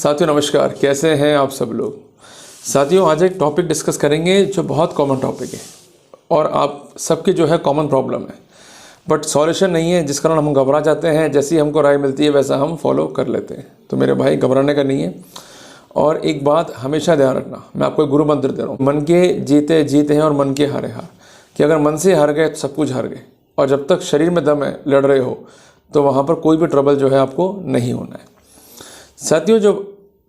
साथियों नमस्कार, कैसे हैं आप सब लोग। साथियों आज एक टॉपिक डिस्कस करेंगे जो बहुत कॉमन टॉपिक है और आप सबकी जो है कॉमन प्रॉब्लम है, बट सॉल्यूशन नहीं है, जिस कारण हम घबरा जाते हैं। जैसी हमको राय मिलती है वैसा हम फॉलो कर लेते हैं। तो मेरे भाई घबराने का नहीं है। और एक बात हमेशा ध्यान रखना, मैं आपको एक गुरु मंत्र दे रहा हूँ, मन के जीते जीते हैं और मन के हारे हार। कि अगर मन से हार गए तो सब कुछ हार गए, और जब तक शरीर में दम है, लड़ रहे हो, तो वहाँ पर कोई भी ट्रबल जो है आपको नहीं होना है। साथियों जो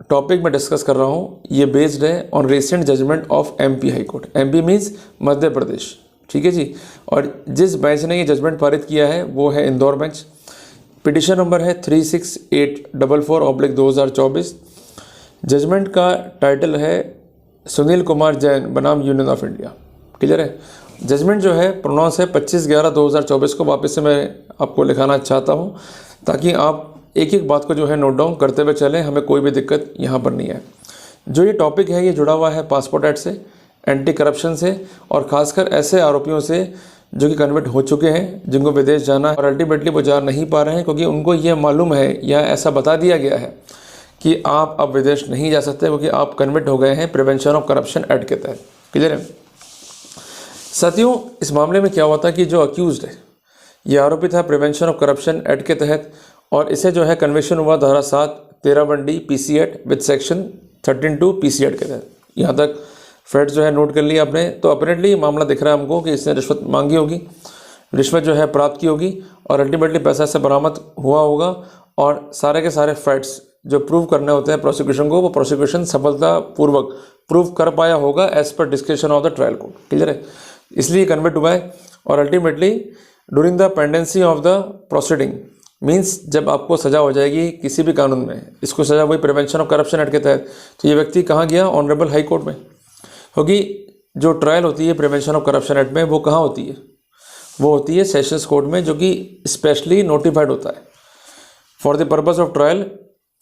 टॉपिक मैं डिस्कस कर रहा हूँ ये बेस्ड है on recent judgement of MP high court. MP means Madhya Pradesh, ठीक है जी। और जिस बेंच ने ये जजमेंट पारित किया है वो है इंदौर बेंच। पिटिशन नंबर है 36844/2024। जजमेंट का टाइटल है सुनील कुमार जैन बनाम यूनियन ऑफ इंडिया। क्लियर है। जजमेंट जो है प्रोनाउंस है 25/11/2024 को। वापस से मैं आपको लिखाना चाहता हूँ ताकि आप एक एक बात को जो है नोट डाउन करते हुए चलें, हमें कोई भी दिक्कत यहाँ पर नहीं है। जो ये टॉपिक है ये जुड़ा हुआ है पासपोर्ट एक्ट से, एंटी करप्शन से, और खासकर ऐसे आरोपियों से जो कि कन्विक्ट हो चुके हैं, जिनको विदेश जाना है और अल्टीमेटली वो जा नहीं पा रहे हैं क्योंकि उनको ये मालूम है या ऐसा बता दिया गया है कि आप अब विदेश नहीं जा सकते क्योंकि आप कन्विक्ट हो गए हैं प्रिवेंशन ऑफ करप्शन एक्ट के तहत। क्लियर है। साथियों इस मामले में क्या हुआ था कि जो अक्यूज्ड है ये आरोपी था प्रिवेंशन ऑफ करप्शन एक्ट के तहत, और इसे जो है कन्विक्शन हुआ धारा 7(13)(1)D PC act with section 13(2) PC act के तहत। यहाँ तक फैक्ट जो है नोट कर लिया आपने। तो अपरेंटली मामला दिख रहा है हमको कि इसने रिश्वत मांगी होगी, रिश्वत जो है प्राप्त की होगी, और अल्टीमेटली पैसा से बरामद हुआ होगा, और सारे के सारे फैक्ट्स जो प्रूव करने होते हैं प्रोसिक्यूशन को, वो प्रोसिक्यूशन सफलतापूर्वक प्रूव कर पाया होगा as per description of the trial court. Clear है। इसलिए कन्वर्ट हुआ है। और ultimately during the pendency of the proceeding means जब आपको सज़ा हो जाएगी किसी भी कानून में, इसको सज़ा हुई प्रिवेंशन ऑफ करप्शन एक्ट के तहत, तो ये व्यक्ति कहाँ गया? ऑनरेबल हाई कोर्ट में। क्योंकि जो ट्रायल होती है प्रिवेंशन ऑफ करप्शन एक्ट में वो कहाँ होती है? वो होती है सेशंस कोर्ट में, जो कि स्पेशली नोटिफाइड होता है for the purpose of trial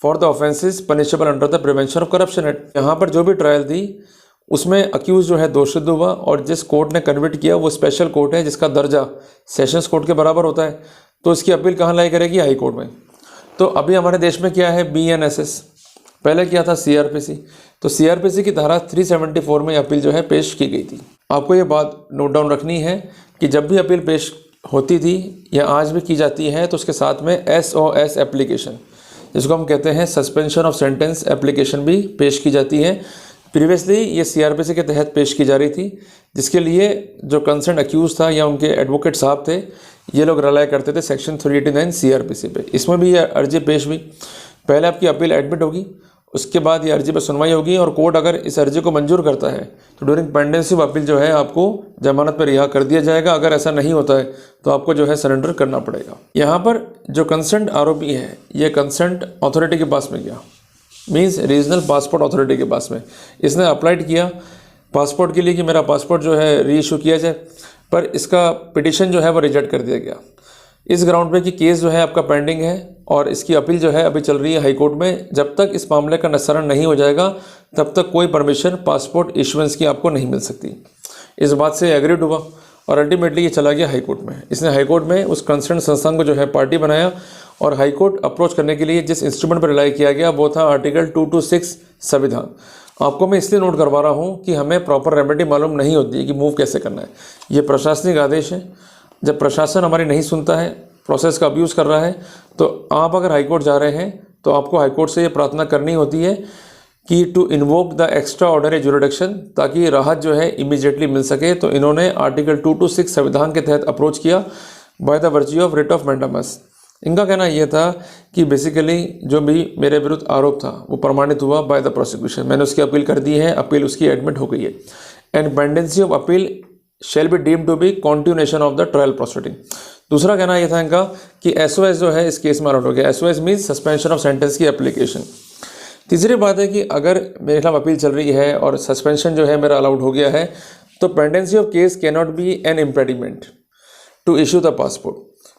for the offences punishable under the prevention of corruption act. यहाँ पर जो भी ट्रायल थी उसमें अक्यूज जो है दोषी हुआ, और जिस कोर्ट ने कन्विक्ट किया वो स्पेशल कोर्ट है जिसका दर्जा सेशंस कोर्ट के बराबर होता है। तो इसकी अपील कहाँ लाई करेगी? हाई कोर्ट में। तो अभी हमारे देश में क्या है? BNSS, पहले क्या था? CRPC। तो CRPC की धारा 374 में अपील जो है पेश की गई थी। आपको ये बात नोट डाउन रखनी है कि जब भी अपील पेश होती थी या आज भी की जाती है तो उसके साथ में SOS एप्लीकेशन, जिसको हम कहते हैं सस्पेंशन ऑफ सेंटेंस एप्लीकेशन, भी पेश की जाती है। प्रीवियसली ये CRPC के तहत पेश की जा रही थी, जिसके लिए जो कंसर्न अक्यूज था या उनके एडवोकेट साहब थे, ये लोग रिलाय करते थे सेक्शन 389 CRPC पे। इसमें भी ये अर्जी पेश हुई। पहले आपकी अपील एडमिट होगी, उसके बाद ये अर्जी पर सुनवाई होगी, और कोर्ट अगर इस अर्जी को मंजूर करता है तो ड्यूरिंग पेंडेंसी ऑफ अपील जो है आपको जमानत पर रिहा कर दिया जाएगा। अगर ऐसा नहीं होता है तो आपको जो है सरेंडर करना पड़ेगा। यहाँ पर जो कंसर्न आरोपी है ये कंसर्न अथॉरिटी के पास में गया, मीन्स रीजनल पासपोर्ट अथॉरिटी के पास में। इसने अप्लाइड किया पासपोर्ट के लिए कि मेरा पासपोर्ट जो है री इशू किया जाए, पर इसका पिटिशन जो है वो रिजेक्ट कर दिया गया इस ग्राउंड पे कि केस जो है आपका पेंडिंग है और इसकी अपील जो है अभी चल रही है हाई कोर्ट में। जब तक इस मामले का निस्तारण नहीं हो जाएगा तब तक कोई परमिशन पासपोर्ट इशुएंस की आपको नहीं मिल सकती। इस बात से एग्रीड हुआ और अल्टीमेटली ये चला गया हाई कोर्ट में। इसने हाई कोर्ट में उस कंसर्न संस्थान को जो है पार्टी बनाया, और हाई कोर्ट अप्रोच करने के लिए जिस इंस्ट्रूमेंट पर रिलाई किया गया वो था आर्टिकल 226 संविधान। आपको मैं इसलिए नोट करवा रहा हूँ कि हमें प्रॉपर रेमेडी मालूम नहीं होती है कि मूव कैसे करना है। ये प्रशासनिक आदेश है। जब प्रशासन हमारी नहीं सुनता है, प्रोसेस का अब्यूज़ कर रहा है, तो आप अगर हाई कोर्ट जा रहे हैं तो आपको हाई कोर्ट से ये प्रार्थना करनी होती है कि to invoke the extraordinary jurisdiction, ताकि राहत जो है इमीडिएटली मिल सके। तो इन्होंने आर्टिकल 226 संविधान के तहत अप्रोच किया by the virtue of writ of mandamus. इनका कहना यह था कि बेसिकली जो भी मेरे विरुद्ध आरोप था वो प्रमाणित हुआ बाय द प्रोसिक्यूशन। मैंने उसकी अपील कर दी है, अपील उसकी एडमिट हो गई है, and pendency of appeal shall be deemed to be continuation of the trial proceeding. दूसरा कहना यह था इनका कि SOS जो है इस केस में अलाउड हो गया। SOS means suspension of sentence की एप्लीकेशन। तीसरी बात है कि अगर मेरे खिलाफ अपील चल रही है और सस्पेंशन जो है मेरा अलाउड हो गया है, तो pendency of case can not be an impediment to issue the passport.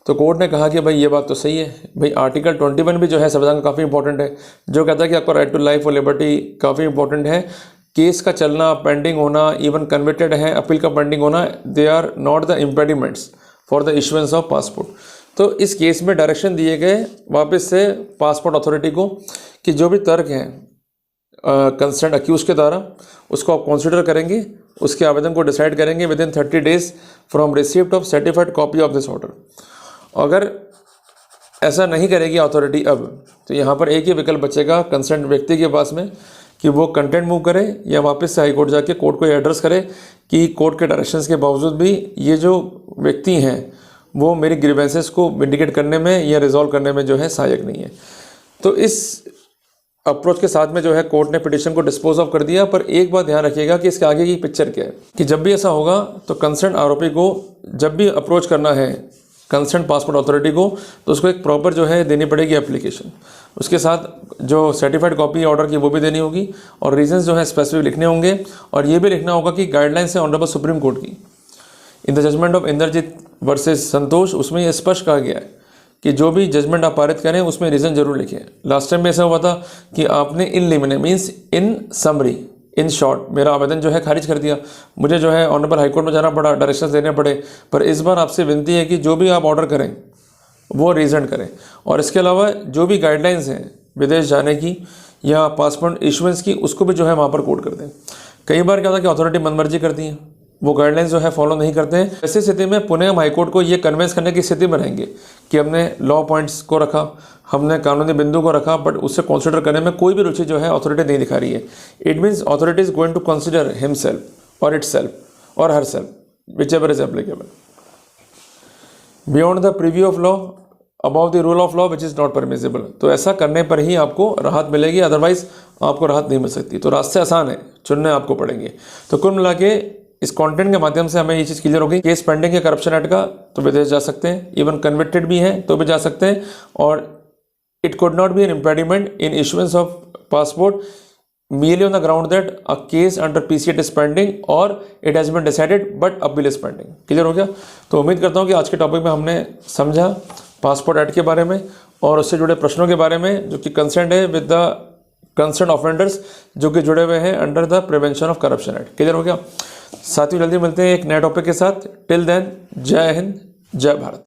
तो कोर्ट ने कहा कि भाई ये बात तो सही है, भाई आर्टिकल 21 भी जो है संविधान का काफ़ी इंपॉर्टेंट है, जो कहता है कि आपका राइट टू लाइफ और लिबर्टी काफ़ी इंपॉर्टेंट है। केस का चलना, पेंडिंग होना, इवन कन्विक्टेड है, अपील का पेंडिंग होना, they are not the impediments for the issuance of passport. तो इस केस में डायरेक्शन दिए गए वापस से पासपोर्ट अथॉरिटी को कि जो भी तर्क हैं कंसर्न अक्यूज के द्वारा उसको आप कंसिडर करेंगे, उसके आवेदन को डिसाइड करेंगे with in 30 days from receipt of certified copy of this order. अगर ऐसा नहीं करेगी अथॉरिटी अब, तो यहाँ पर एक ही विकल्प बचेगा कंसर्न व्यक्ति के पास में कि वो कंटेंट मूव करे या वापस से हाई कोर्ट जाके कोर्ट को एड्रेस करे कि कोर्ट के डायरेक्शंस के बावजूद भी ये जो व्यक्ति हैं वो मेरी ग्रीवेंसेस को विंडिकेट करने में या रिजॉल्व करने में जो है सहायक नहीं है। तो इस अप्रोच के साथ में जो है कोर्ट ने पिटीशन को डिस्पोज ऑफ कर दिया। पर एक बात ध्यान रखिएगा कि इसके आगे की पिक्चर क्या है कि जब भी ऐसा होगा तो कंसर्न आरोपी को जब भी अप्रोच करना है कंसर्न पासपोर्ट अथॉरिटी को तो उसको एक प्रॉपर जो है देनी पड़ेगी एप्लीकेशन, उसके साथ जो सर्टिफाइड कॉपी ऑर्डर की वो भी देनी होगी और रीजंस जो है स्पेसिफिक लिखने होंगे। और ये भी लिखना होगा कि गाइडलाइंस है ऑनरेबल सुप्रीम कोर्ट की in the judgement of Indrajit versus Santosh, उसमें ये स्पष्ट कहा गया है कि जो भी जजमेंट आप पारित करें उसमें रीज़न जरूर लिखें। लास्ट टाइम में ऐसा हुआ था कि आपने in limine means in summary in short मेरा आवेदन जो है खारिज कर दिया, मुझे जो है ऑनरेबल हाईकोर्ट में जाना पड़ा, डायरेक्शंस देने पड़े। पर इस बार आपसे विनती है कि जो भी आप ऑर्डर करें वो रीज़न करें और इसके अलावा जो भी गाइडलाइंस हैं विदेश जाने की या पासपोर्ट इशुएंस की उसको भी जो है वहाँ पर कोट कर दें। कई बार क्या होता है कि अथॉरिटी मनमर्जी करती है, वो गाइडलाइंस जो है फॉलो नहीं करते हैं। ऐसी स्थिति में पुणे हम हाईकोर्ट को ये कन्विंस करने की स्थिति में रहेंगे कि हमने लॉ पॉइंट्स को रखा, हमने कानूनी बिंदु को रखा, बट उससे कंसिडर करने में कोई भी रुचि जो है अथॉरिटी नहीं दिखा रही है। It means authority is going to consider himself और इटसेल्फ और herself whichever is applicable beyond the preview of law about the rule of law which is not permissible. तो ऐसा करने पर ही आपको राहत मिलेगी, अदरवाइज आपको राहत नहीं मिल सकती। तो रास्ते आसान है, चुनने आपको पड़ेंगे। तो कुल मिला के इस कंटेंट के माध्यम से हमें ये चीज़ क्लियर हो गई। केस पेंडिंग है करप्शन एक्ट का तो विदेश जा सकते हैं, इवन कन्विक्टेड भी हैं तो भी जा सकते हैं। और it could not be an impediment in issuance of passport merely on the ground that a case under PCT is pending or it has been decided but appeal is pending। Clear हो गया? तो उम्मीद करता हूँ कि आज के topic में हमने समझा पासपोर्ट एक्ट के बारे में और उससे जुड़े प्रश्नों के बारे में जो कि कंसर्न है विद द कंसर्न ऑफेंडर्स जो कि जुड़े हुए हैं under the prevention of corruption act. Clear हो गया? साथियों जल्दी मिलते हैं एक नए टॉपिक के साथ। टिल देन जय हिंद जय भारत।